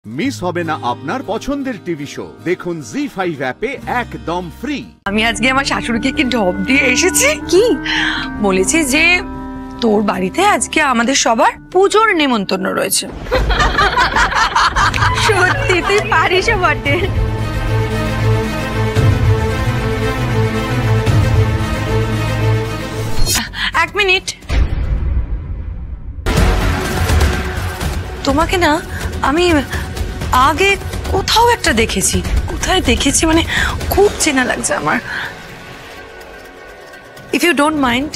Miss হবে না আপনার পছন্দের টিভি শো। দেখুন জি5 অ্যাপে একদম ফ্রি। আমি আজকে আমার শাশুড়িকে কি ঢপ দিয়ে এসেছি। কি বলেছি যে তোর বাড়িতে আজকে আমাদের সবার পুজোর নেমন্তন্ন রয়েছে। সত্যি তুই পারিস বটে। এক মিনিট, তোমাকে না আমি আগে কোথাও একটা দেখেছি। কোথায় দেখেছি মানে খুব চেনা লাগছে আমার। ইফ ইউ ডোন্ট মাইন্ড,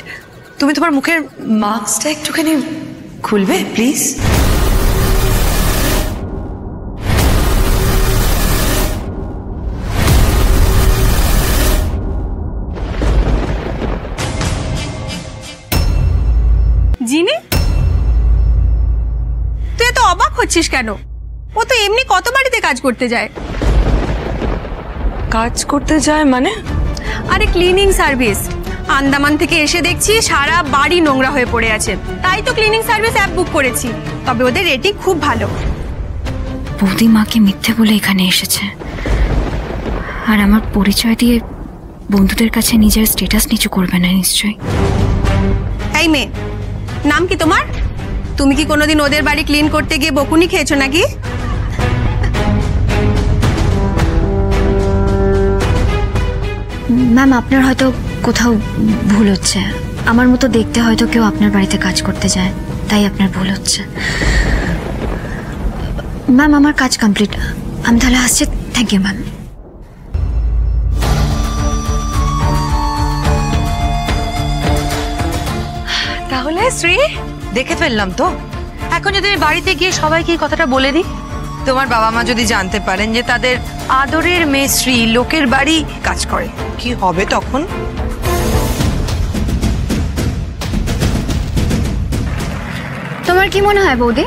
তুমি তোমার মুখের মাস্কটা একটুখানি খুলবে প্লিজ? জিনি, তুই এত অবাক হচ্ছিস কেন? ও তো এমনি কত বাড়িতে কাজ করতে যায়। কাজ করতে যায় মানে? আরে ক্লিনিং সার্ভিস। আন্দামান থেকে এসে দেখছি সারা বাড়ি নোংরা হয়ে পড়ে আছে, তাই তো ক্লিনিং সার্ভিস অ্যাপ বুক করেছি। তবে ওদের রেটিং খুব ভালো। বৌদি মাকে মিথ্যে বলে এখানে এসেছে, আর আমার পরিচয় দিয়ে বন্ধুদের কাছে নিজের স্ট্যাটাস নিচু করবে না নিশ্চয়ই। এই মেয়ে, নাম কি তোমার? তুমি কি কোনোদিন ওদের বাড়ি ক্লিন করতে গিয়ে বকুনি খেয়েছো নাকি? ম্যাম, আপনার হয়তো কোথাও ভুল হচ্ছে। আমার মতো দেখতে হয়তো কেউ আপনার বাড়িতে কাজ করতে যায়, তাই আপনার ভুল হচ্ছে। ম্যাম, আমার কাজ কমপ্লিট, আমি তাহলে আসছি। Thank you ma'am. তাহলে শ্রী, দেখে ফেললাম তো। এখন যদি আমি বাড়িতে গিয়ে সবাইকে এই কথাটা বলে দিই, তোমার বাবা মা যদি জানতে পারেন যে তাদের আদরের মেয়ে শ্রী লোকের বাড়ি কাজ করে, কি হবে তখন? তোমার কি মনে হয় বৌদি,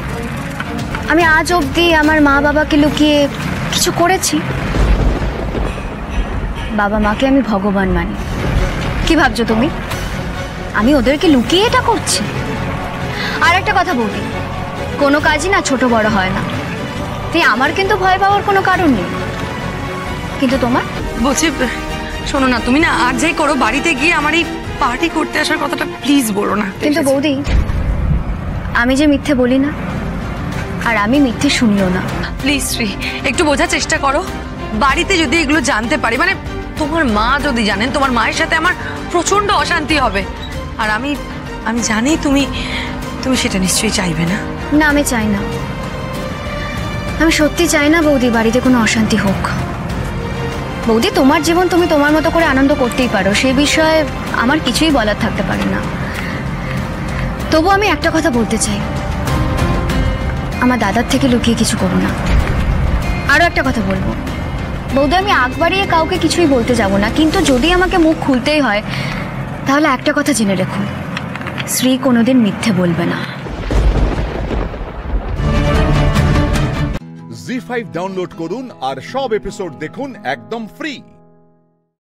আমি আজ অবধি আমার মা বাবাকে লুকিয়ে কিছু করেছি? বাবা মাকে আমি ভগবান মানি। কি ভাবছো তুমি, আমি ওদেরকে লুকিয়ে এটা করছি? আর একটা কথা বৌদি, কোনো কাজই না ছোট বড় হয় না, তাই আমার কিন্তু ভয় পাওয়ার কোনো কারণ নেই। কিন্তু তোমার? বলছি শোনো না, তুমি না আর যাই করো, বাড়িতে গিয়ে আমার এই পার্টি করতে আসার কথাটা প্লিজ বলো না। কিন্তু বৌদি, আমি যে মিথ্যে বলি না, আর আমি মিথ্যে শুনিও না। প্লিজ শ্রী, একটু বোঝার চেষ্টা করো। বাড়িতে যদি এগুলো জানতে পারি, মানে তোমার মা যদি জানেন, তোমার মায়ের সাথে আমার প্রচন্ড অশান্তি হবে। আর আমি জানি তুমি সেটা নিশ্চয়ই চাইবে না। না, আমি চাই না। আমি সত্যি চাই না বৌদি বাড়িতে কোনো অশান্তি হোক। বৌদি, তোমার জীবন তুমি তোমার মতো করে আনন্দ করতেই পারো, সেই বিষয়ে আমার কিছুই বলার থাকতে পারে না। তবু আমি একটা কথা বলতে চাই, আমার দাদার থেকে লুকিয়ে কিছু করো না। আরও একটা কথা বলবো বৌদি, আমি আগ বাড়িয়ে কাউকে কিছুই বলতে যাব না, কিন্তু যদি আমাকে মুখ খুলতেই হয় তাহলে একটা কথা জেনে রেখো, শ্রী কোনোদিন মিথ্যে বলবে না। জি5 ডাউনলোড করুন আর সব এপিসোড দেখুন একদম ফ্রি।